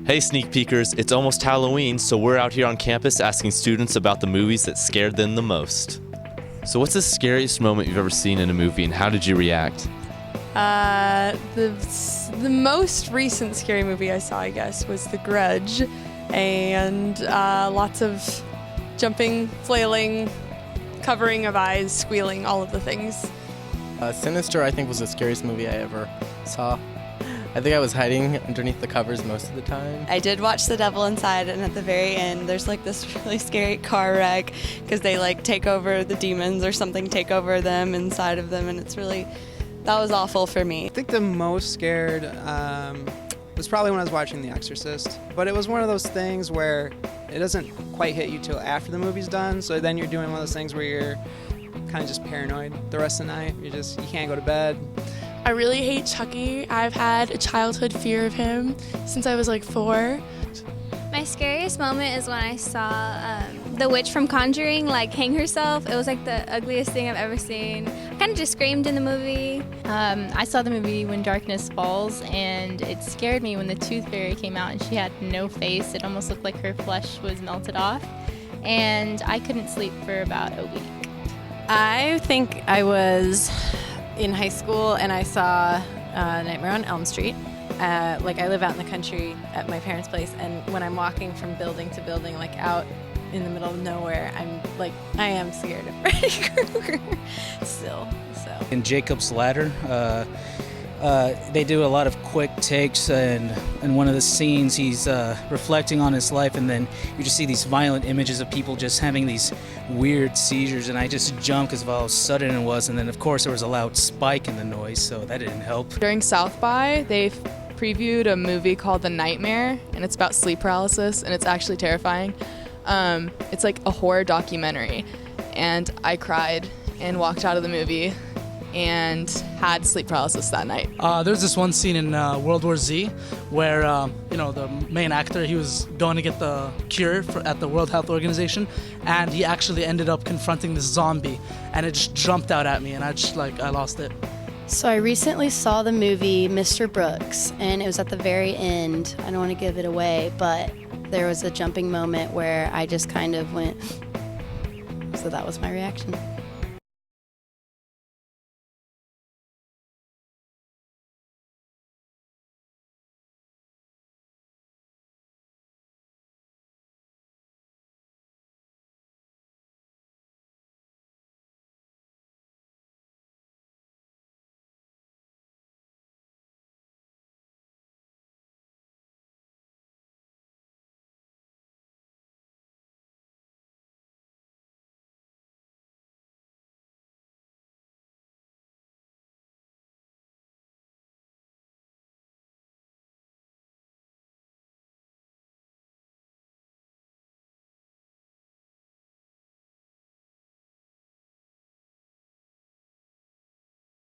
Hey sneak peekers, it's almost Halloween, so we're out here on campus asking students about the movies that scared them the most. So what's the scariest moment you've ever seen in a movie and how did you react? The most recent scary movie I saw, I guess, was The Grudge, and lots of jumping, flailing, covering of eyes, squealing, all of the things. Sinister, I think, was the scariest movie I ever saw. I think I was hiding underneath the covers most of the time. I did watch The Devil Inside, and at the very end, there's like this really scary car wreck because they like take over the demons or something, take over them inside of them, and it's really, that was awful for me. I think the most scared was probably when I was watching The Exorcist, but it was one of those things where it doesn't quite hit you till after the movie's done, so then you're doing one of those things where you're kind of just paranoid the rest of the night. You can't go to bed. I really hate Chucky. I've had a childhood fear of him since I was like 4. My scariest moment is when I saw the witch from Conjuring like hang herself. It was like the ugliest thing I've ever seen. I kind of just screamed in the movie. I saw the movie When Darkness Falls, and it scared me when the Tooth Fairy came out and she had no face. It almost looked like her flesh was melted off, and I couldn't sleep for about a week. I think I was in high school and I saw Nightmare on Elm Street. I live out in the country at my parents' place, and when I'm walking from building to building, like out in the middle of nowhere, I am scared of Freddy Krueger still. So. In Jacob's Ladder, they do a lot of quick takes, and in one of the scenes he's reflecting on his life, and then you just see these violent images of people just having these weird seizures, and I just jumped because of how sudden it was, and then of course there was a loud spike in the noise, so that didn't help. During South by, they previewed a movie called The Nightmare, and it's about sleep paralysis, and it's actually terrifying. It's like a horror documentary, and I cried and walked out of the movie and had sleep paralysis that night. There's this one scene in World War Z where the main actor, he was going to get the cure at the World Health Organization, and he actually ended up confronting this zombie, and it just jumped out at me, and I lost it. So I recently saw the movie Mr. Brooks, and it was at the very end. I don't want to give it away, but there was a jumping moment where I just kind of went, so that was my reaction.